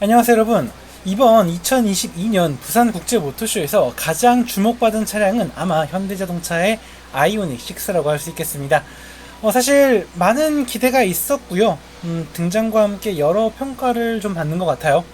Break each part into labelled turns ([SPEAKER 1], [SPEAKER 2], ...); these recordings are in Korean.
[SPEAKER 1] 안녕하세요 여러분. 이번 2022년 부산국제모터쇼에서 가장 주목받은 차량은 아마 현대자동차의 아이오닉 6라고 할 수 있겠습니다. 사실 많은 기대가 있었고요. 등장과 함께 여러 평가를 좀 받는 것 같아요.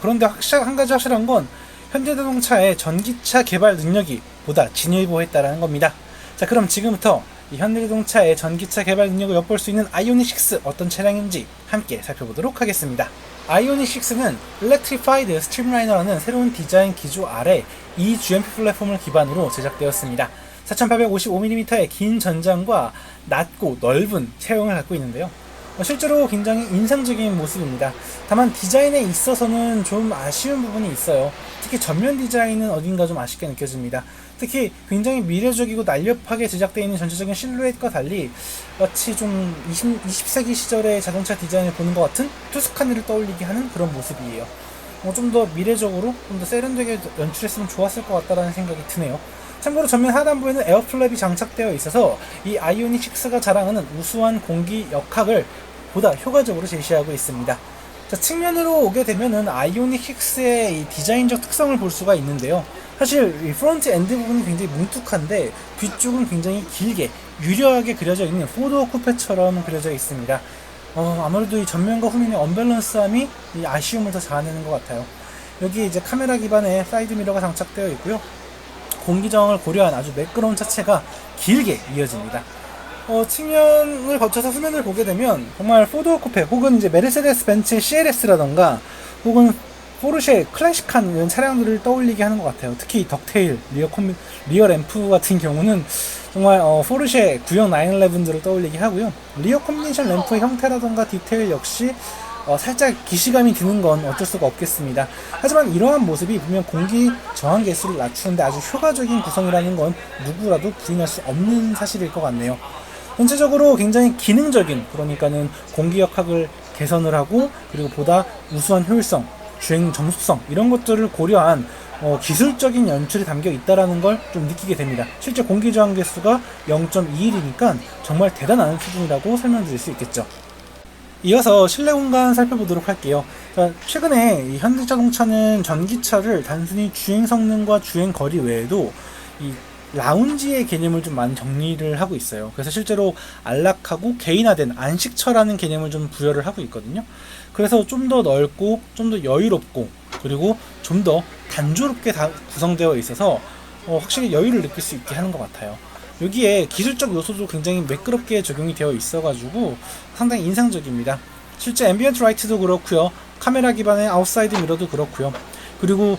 [SPEAKER 1] 그런데 한 가지 확실한 건 현대자동차의 전기차 개발 능력이 보다 진일보했다는 겁니다. 자, 그럼 지금부터 이 현대자동차의 전기차 개발 능력을 엿볼 수 있는 아이오닉 6 어떤 차량인지 함께 살펴보도록 하겠습니다. 아이오닉 6는 Electrified Streamliner라는 새로운 디자인 기조 아래 이 GMP 플랫폼을 기반으로 제작되었습니다. 4855mm의 긴 전장과 낮고 넓은 체형을 갖고 있는데요. 실제로 굉장히 인상적인 모습입니다. 다만 디자인에 있어서는 좀 아쉬운 부분이 있어요. 특히 전면 디자인은 어딘가 좀 아쉽게 느껴집니다. 특히 굉장히 미래적이고 날렵하게 제작되어 있는 전체적인 실루엣과 달리 마치 좀 20세기 시절의 자동차 디자인을 보는 것 같은 투스카니를 떠올리게 하는 그런 모습이에요. 좀 더 미래적으로 좀 더 세련되게 연출했으면 좋았을 것 같다는 생각이 드네요. 참고로 전면 하단부에는 에어플랩이 장착되어 있어서 이 아이오닉 6가 자랑하는 우수한 공기 역학을 보다 효과적으로 제시하고 있습니다. 자, 측면으로 오게 되면은 아이오닉 6의 이 디자인적 특성을 볼 수가 있는데요. 사실 이 프론트 엔드 부분이 굉장히 뭉툭한데 뒤쪽은 굉장히 길게 유려하게 그려져 있는 포도어 쿠페처럼 그려져 있습니다. 아무래도 이 전면과 후면의 언밸런스함이 이 아쉬움을 더 자아내는 것 같아요. 여기 이제 카메라 기반의 사이드 미러가 장착되어 있고요. 공기 저항을 고려한 아주 매끄러운 차체가 길게 이어집니다. 측면을 거쳐서 후면을 보게 되면 정말 포드 쿠페 혹은 이제 메르세데스 벤츠 CLS라던가 혹은 포르쉐 클래식한 이런 차량들을 떠올리게 하는 것 같아요. 특히 덕테일 리어 램프 같은 경우는 정말 포르쉐 구형 911들을 떠올리게 하고요. 리어 콤비네이션 램프의 형태라던가 디테일 역시 살짝 기시감이 드는 건 어쩔 수가 없겠습니다. 하지만 이러한 모습이 분명 공기 저항 개수를 낮추는데 아주 효과적인 구성이라는 건 누구라도 부인할 수 없는 사실일 것 같네요. 전체적으로 굉장히 기능적인, 그러니까는 공기 역학을 개선을 하고 그리고 보다 우수한 효율성, 주행 정숙성 이런 것들을 고려한 기술적인 연출이 담겨 있다라는 걸 좀 느끼게 됩니다. 실제 공기 저항 개수가 0.21이니까 정말 대단한 수준이라고 설명드릴 수 있겠죠. 이어서 실내 공간 살펴보도록 할게요. 최근에 이 현대자동차는 전기차를 단순히 주행 성능과 주행 거리 외에도 이 라운지의 개념을 좀 많이 정리를 하고 있어요. 그래서 실제로 안락하고 개인화된 안식처라는 개념을 좀 부여를 하고 있거든요. 그래서 좀 더 넓고 좀 더 여유롭고 그리고 좀 더 단조롭게 구성되어 있어서 확실히 여유를 느낄 수 있게 하는 것 같아요. 여기에 기술적 요소도 굉장히 매끄럽게 적용이 되어 있어가지고 상당히 인상적입니다. 실제 앰비언트 라이트도 그렇고요, 카메라 기반의 아웃사이드 미러도 그렇고요, 그리고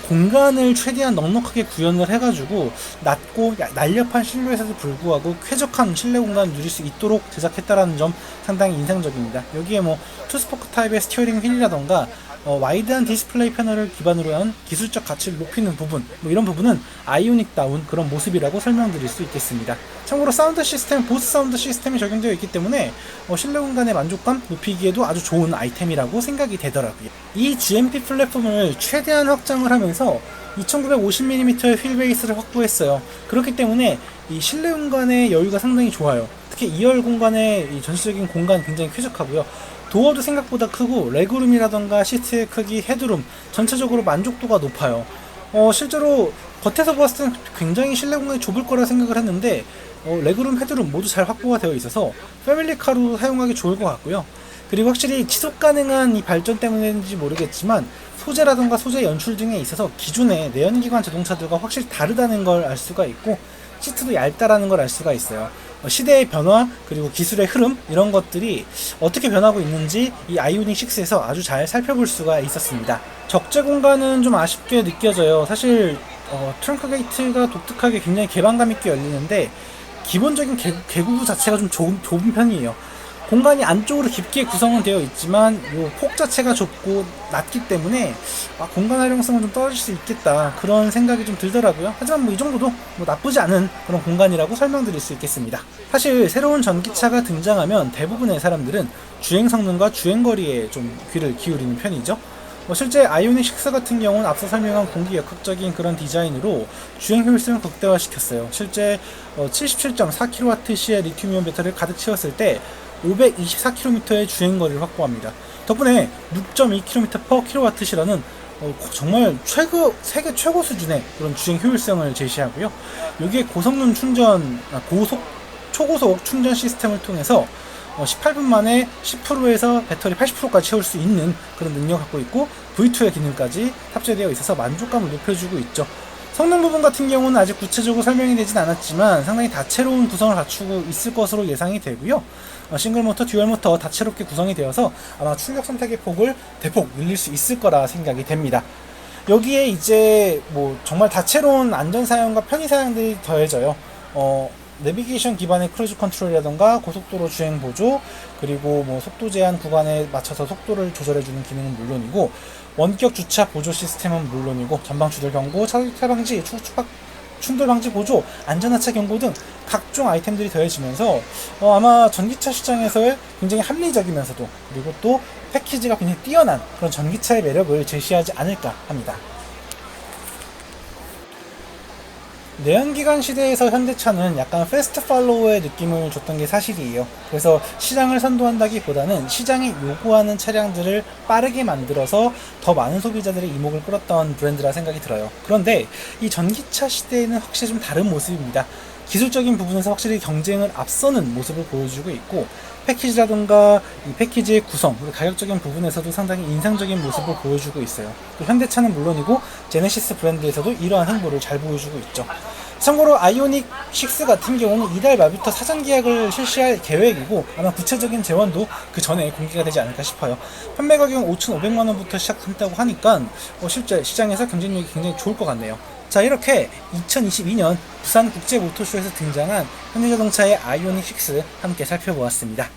[SPEAKER 1] 공간을 최대한 넉넉하게 구현을 해가지고 낮고 날렵한 실루엣에도 불구하고 쾌적한 실내 공간을 누릴 수 있도록 제작했다라는 점 상당히 인상적입니다. 여기에 투스포크 타입의 스티어링 휠이라던가 와이드한 디스플레이 패널을 기반으로 한 기술적 가치를 높이는 부분, 이런 부분은 아이오닉다운 그런 모습이라고 설명드릴 수 있겠습니다. 참고로 사운드 시스템, 보스 사운드 시스템이 적용되어 있기 때문에 실내 공간의 만족감 높이기에도 아주 좋은 아이템이라고 생각이 되더라고요. 이 GMP 플랫폼을 최대한 확장을 하면서 2950mm의 휠 베이스를 확보했어요. 그렇기 때문에 이 실내 공간의 여유가 상당히 좋아요. 특히 2열 공간의 이 전체적인 공간 굉장히 쾌적하고요. 도어도 생각보다 크고 레그룸이라던가 시트의 크기, 헤드룸 전체적으로 만족도가 높아요. 실제로 겉에서 봤을 땐 굉장히 실내 공간이 좁을 거라 생각을 했는데 레그룸, 헤드룸 모두 잘 확보가 되어 있어서 패밀리카로 사용하기 좋을 것 같고요. 그리고 확실히 지속 가능한 이 발전 때문인지 모르겠지만 소재라던가 소재 연출 등에 있어서 기존의 내연기관 자동차들과 확실히 다르다는 걸 알 수가 있고, 시트도 얇다라는 걸 알 수가 있어요. 시대의 변화 그리고 기술의 흐름 이런 것들이 어떻게 변하고 있는지 이 아이오닉 6에서 아주 잘 살펴볼 수가 있었습니다. 적재 공간은 좀 아쉽게 느껴져요. 사실 트렁크 게이트가 독특하게 굉장히 개방감 있게 열리는데 기본적인 개구부 자체가 좀 좁은 편이에요. 공간이 안쪽으로 깊게 구성은 되어 있지만 요 폭 자체가 좁고 낮기 때문에 공간 활용성은 좀 떨어질 수 있겠다, 그런 생각이 좀 들더라고요. 하지만 이 정도도 나쁘지 않은 그런 공간이라고 설명드릴 수 있겠습니다. 사실 새로운 전기차가 등장하면 대부분의 사람들은 주행 성능과 주행 거리에 좀 귀를 기울이는 편이죠. 실제 아이오닉 6 같은 경우는 앞서 설명한 공기 역학적인 그런 디자인으로 주행 효율성을 극대화시켰어요. 실제 77.4kWh의 리튬이온 배터리를 가득 채웠을 때 524km의 주행거리를 확보합니다. 덕분에 6.2km/kWh라는 정말 세계 최고 수준의 그런 주행 효율성을 제시하고요. 여기에 고성능 충전, 초고속 충전 시스템을 통해서 18분 만에 10%에서 배터리 80%까지 채울 수 있는 그런 능력을 갖고 있고, V2의 기능까지 탑재되어 있어서 만족감을 높여주고 있죠. 성능 부분 같은 경우는 아직 구체적으로 설명이 되진 않았지만 상당히 다채로운 구성을 갖추고 있을 것으로 예상이 되고요. 싱글 모터, 듀얼 모터 다채롭게 구성이 되어서 아마 출력 선택의 폭을 대폭 늘릴 수 있을 거라 생각이 됩니다. 여기에 이제 뭐 정말 다채로운 안전 사양과 편의 사양들이 더해져요. 내비게이션 기반의 크루즈 컨트롤이라던가 고속도로 주행 보조, 그리고 뭐 속도 제한 구간에 맞춰서 속도를 조절해주는 기능은 물론이고, 원격 주차 보조 시스템은 물론이고, 전방 추돌 경고, 차선 방지, 충돌 방지 보조, 안전하차 경고 등 각종 아이템들이 더해지면서 아마 전기차 시장에서의 굉장히 합리적이면서도, 그리고 또 패키지가 굉장히 뛰어난 그런 전기차의 매력을 제시하지 않을까 합니다. 내연기관 시대에서 현대차는 약간 패스트 팔로우의 느낌을 줬던 게 사실이에요. 그래서 시장을 선도한다기보다는 시장이 요구하는 차량들을 빠르게 만들어서 더 많은 소비자들의 이목을 끌었던 브랜드라 생각이 들어요. 그런데 이 전기차 시대에는 확실히 좀 다른 모습입니다. 기술적인 부분에서 확실히 경쟁을 앞서는 모습을 보여주고 있고, 패키지라든가 이 패키지의 구성, 그리고 가격적인 부분에서도 상당히 인상적인 모습을 보여주고 있어요. 또 현대차는 물론이고 제네시스 브랜드에서도 이러한 행보를 잘 보여주고 있죠. 참고로 아이오닉 6 같은 경우는 이달 말부터 사전 계약을 실시할 계획이고, 아마 구체적인 재원도 그 전에 공개가 되지 않을까 싶어요. 판매 가격은 5,500만원부터 시작한다고 하니까 실제 시장에서 경쟁력이 굉장히 좋을 것 같네요. 자, 이렇게 2022년 부산 국제 모터쇼에서 등장한 현대자동차의 아이오닉 6 함께 살펴보았습니다.